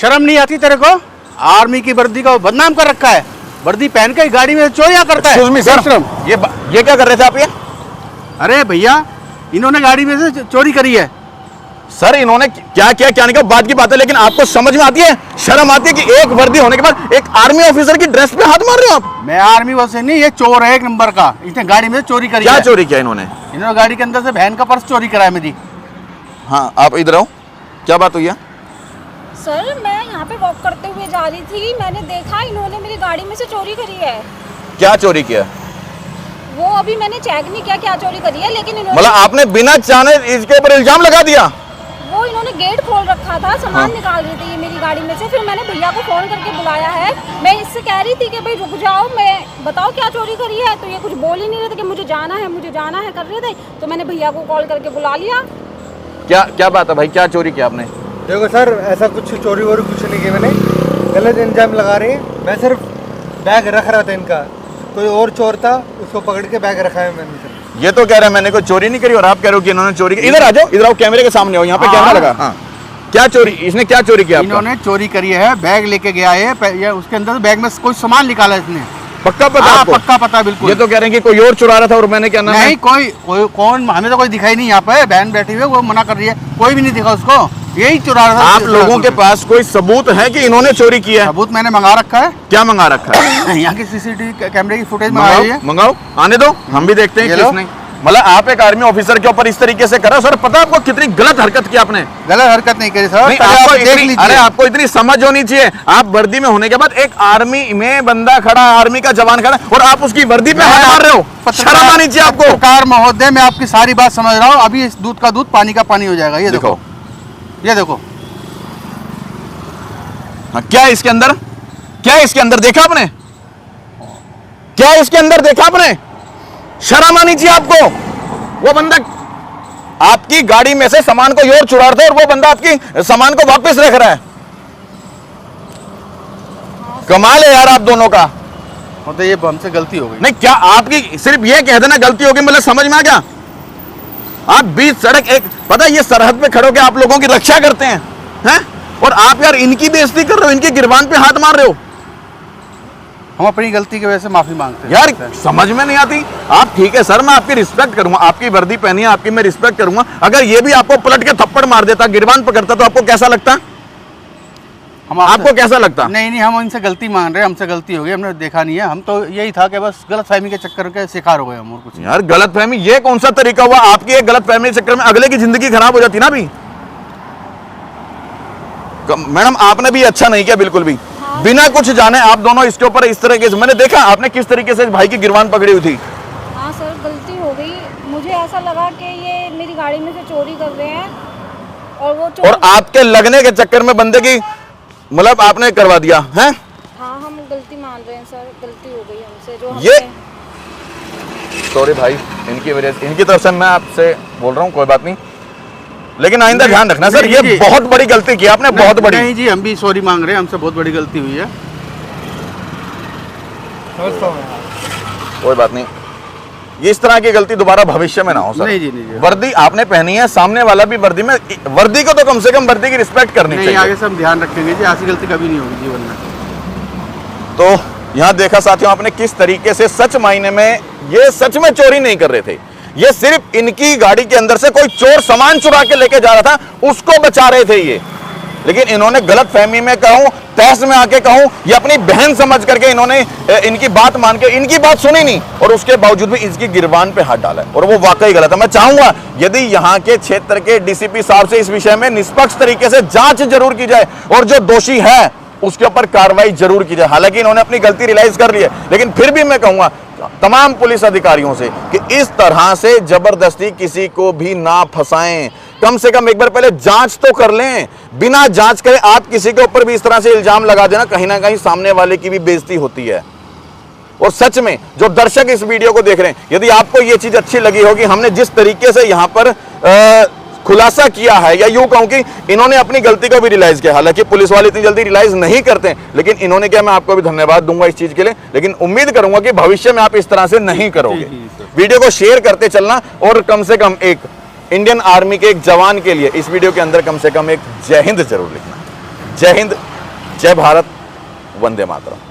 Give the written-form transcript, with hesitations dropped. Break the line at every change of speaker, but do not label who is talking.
शर्म नहीं आती तेरे को? आर्मी की वर्दी का बदनाम कर रखा है, वर्दी पहन के गाड़ी में चोरियां करता है।
सर ये क्या कर रहे थे आप? ये
अरे भैया, इन्होंने गाड़ी में से चोरी करी है।
सर इन्होंने क्या किया क्या नहीं किया बात की बात है, लेकिन आपको समझ में आती है, शर्म आती है कि एक वर्दी होने के बाद एक आर्मी ऑफिसर की ड्रेस पे हाथ मार रहे हो आप?
मैं आर्मी वैसे नहीं, ये चोर है एक नंबर का। इसने गाड़ी में चोरी करी है।
क्या चोरी किया इन्होंने?
इन्होंने गाड़ी के अंदर से बहन का पर्स चोरी करा है मेरी।
हाँ आप इधर आओ, क्या बात हुई है?
सर मैं यहाँ पे वॉक करते हुए जा रही थी, मैंने देखा इन्होंने मेरी गाड़ी में से चोरी करी है।
क्या चोरी किया?
वो अभी मैंने चेक नहीं किया क्या चोरी करी है, लेकिन इन्होंने
मतलब आपने बिना जाने इसके ऊपर इल्जाम लगा दिया?
वो इन्होंने गेट खोल रखा था, सामान निकाल रही थी ये मेरी गाड़ी में से। फिर मैंने भैया को फोन करके बुलाया है, मैं इससे कह रही थी कि भाई रुक जाओ, मैं बताओ क्या चोरी करी है, तो ये कुछ बोल ही नहीं रहे थे कि मुझे जाना है कर रहे थे। तो मैंने भैया को कॉल करके बुला लिया।
क्या बात है भाई, क्या चोरी किया आपने?
देखो सर, ऐसा कुछ चोरी वोरी कुछ नहीं किया मैंने, गलत इल्जाम लगा रहे हैं। मैं सिर्फ बैग रख रहा था इनका, कोई और चोर था उसको पकड़ के बैग रखा है मैंने।
ये तो कह रहे हैं मैंने कोई चोरी नहीं करी और आप कह रहे हो कि इन्होंने चोरी की। इधर आ जाओ, इधर आओ, कैमरे के सामने हो, यहाँ पे कैमरा लगा। हाँ क्या चोरी, इसने क्या चोरी किया?
इन्होंने चोरी करी है, बैग लेके गया है, उसके अंदर बैग में कोई सामान निकाला है इसने।
पक्का पता आपको?
पक्का पता बिल्कुल।
ये तो कह रहे हैं कि कोई और चुरा रहा था और मैंने क्या नाम
नहीं, कोई कौन, हमें तो कोई दिखाई नहीं। यहाँ पे बहन बैठी हुई है, वो मना कर रही है, कोई भी नहीं दिखा उसको, यही चुरा रहा था।
आप लोगों के पास कोई सबूत है कि इन्होंने चोरी किया है?
सबूत मैंने मंगा रखा है।
क्या मंगा रखा है?
यहाँ की सीसीटीवी कैमरे की फुटेज मंगाई है।
मंगाओ, आने दो, हम भी देखते हैं किसने। मतलब आप एक आर्मी ऑफिसर के ऊपर इस तरीके से करा। सर पता आपको कितनी गलत हरकत की आपने?
गलत हरकत नहीं करी सर,
अरे आपको इतनी समझ होनी चाहिए। आप वर्दी में होने के बाद एक आर्मी में बंदा खड़ा, आर्मी का जवान खड़ा, और आप उसकी वर्दी पे हाथ मार रहे हो। शर्म आनी चाहिए आपको।
पत्रकार महोदय, मैं आपकी सारी बात समझ रहा हूँ। अभी इस दूध का दूध पानी का पानी हो जाएगा। ये देखो, ये देखो।
हाँ, क्या इसके अंदर, क्या इसके अंदर देखा आपने? क्या इसके अंदर देखा आपने? शर्म आनी चाहिए आपको। वो बंदा आपकी गाड़ी में से सामान को और चुरा रहा है और वो बंदा आपकी सामान को वापस रख रहा है। कमाल है यार आप दोनों का।
तो ये हमसे गलती हो गई।
नहीं, क्या आपकी सिर्फ ये कह देना गलती होगी, मतलब समझ में आ गया? आप बीच सड़क, एक पता ये सरहद पे खड़ो के आप लोगों की रक्षा करते हैं, और आप यार इनकी बेइज्जती कर रहे हो, इनकी गिरबान पे हाथ मार रहे हो।
हम अपनी गलती की वजह से माफी मांगते हैं।
यार समझ में नहीं आती। आप ठीक है सर, मैं आपकी रिस्पेक्ट करूंगा, आपकी वर्दी पहनी है, आपकी मैं रिस्पेक्ट करूंगा। अगर ये भी आपको पलट के थप्पड़ मार देता, गिरबान पकड़ता, तो आपको कैसा लगता? आपको कैसा लगता?
नहीं, हम इनसे गलती मांग रहे हैं, हमसे गलती हो गई, हमने देखा नहीं है। हम तो यही था कि बस गलतफहमी के चक्कर के शिकार हो गए हम, और कुछ।
यार गलतफहमी, ये कौन सा तरीका हुआ? आपकी एक गलतफहमी के चक्कर में अगले की जिंदगी खराब हो जाती ना। भी मैडम आपने भी अच्छा नहीं किया बिल्कुल भी। बिना कुछ जाने आप दोनों इसके ऊपर इस तरीके से, मैंने देखा आपने किस तरीके से भाई की गिरबान पकड़ी हुई थी।
हाँ सर, गलती हो गई। मुझे ऐसा लगा कि ये मेरी गाड़ी में से चोरी कर रहे हैं, और वो चोर, और
आपके लगने के चक्कर में बंदे की मतलब आपने करवा दिया है।
हाँ, हम गलती मान रहे हैं सर, गलती हो गई हमसे। जो
ये सॉरी भाई, इनकी वजह से, इनकी तरफ से मैं आपसे बोल रहा हूँ, कोई बात नहीं, लेकिन आइंदा ध्यान रखना सर, ये बहुत बड़ी गलती की आपने, बहुत बड़ी।
नहीं जी, हम भी सॉरी मांग रहे हैं, हमसे बहुत बड़ी गलती हुई है।
कोई बात नहीं, ये इस तरह की गलती दोबारा भविष्य में ना हो सर।
नहीं जी।
वर्दी आपने पहनी है, सामने वाला भी वर्दी में, वर्दी को तो कम से कम वर्दी की रिस्पेक्ट करनी चाहिए।
आगे से हम ध्यान रखेंगे जी, ऐसी गलती कभी नहीं होगी जीवन में।
तो यहाँ देखा साथियों आपने किस तरीके से, सच मायने में ये सच में चोरी नहीं कर रहे थे, ये सिर्फ इनकी गाड़ी के अंदर से कोई चोर सामान चुरा के लेके जा रहा था, उसको बचा रहे थे ये। लेकिन इन्होंने गलत फहमी में कहूं, तहस में आके कहूं, ये अपनी बहन समझ करके इन्होंने इनकी बात मान के इनकी बात सुनी नहीं, और उसके बावजूद भी इसकी गिरबान पे हाथ डाला है, और वो वाकई गलत है। मैं चाहूंगा यदि यहाँ के क्षेत्र के डीसीपी साहब से इस विषय में निष्पक्ष तरीके से जांच जरूर की जाए, और जो दोषी है उसके ऊपर कार्रवाई जरूर की जाए। हालांकि इन्होंने अपनी गलती रियलाइज कर ली है, लेकिन फिर भी मैं कहूंगा तमाम पुलिस अधिकारियों से कि इस तरह से जबरदस्ती किसी को भी ना फंसाएं। कम से कम एक बार पहले जांच तो कर लें। बिना जांच करे आप किसी के ऊपर भी इस तरह से इल्जाम लगा देना, कहीं ना कहीं सामने वाले की भी बेइज्जती होती है। और सच में जो दर्शक इस वीडियो को देख रहे हैं, यदि आपको यह चीज अच्छी लगी होगी, हमने जिस तरीके से यहां पर खुलासा किया है, या यूं कहूं कि इन्होंने अपनी गलती को भी रियलाइज किया। हालांकि पुलिस वाले इतनी जल्दी रियलाइज नहीं करते, लेकिन इन्होंने किया। मैं आपको भी धन्यवाद दूंगा इस चीज के लिए, लेकिन उम्मीद करूंगा कि भविष्य में आप इस तरह से नहीं करोगे। वीडियो को शेयर करते चलना, और कम से कम एक इंडियन आर्मी के एक जवान के लिए इस वीडियो के अंदर कम से कम एक जय हिंद जरूर लिखना। जय हिंद। जय भारत, वंदे मातरम।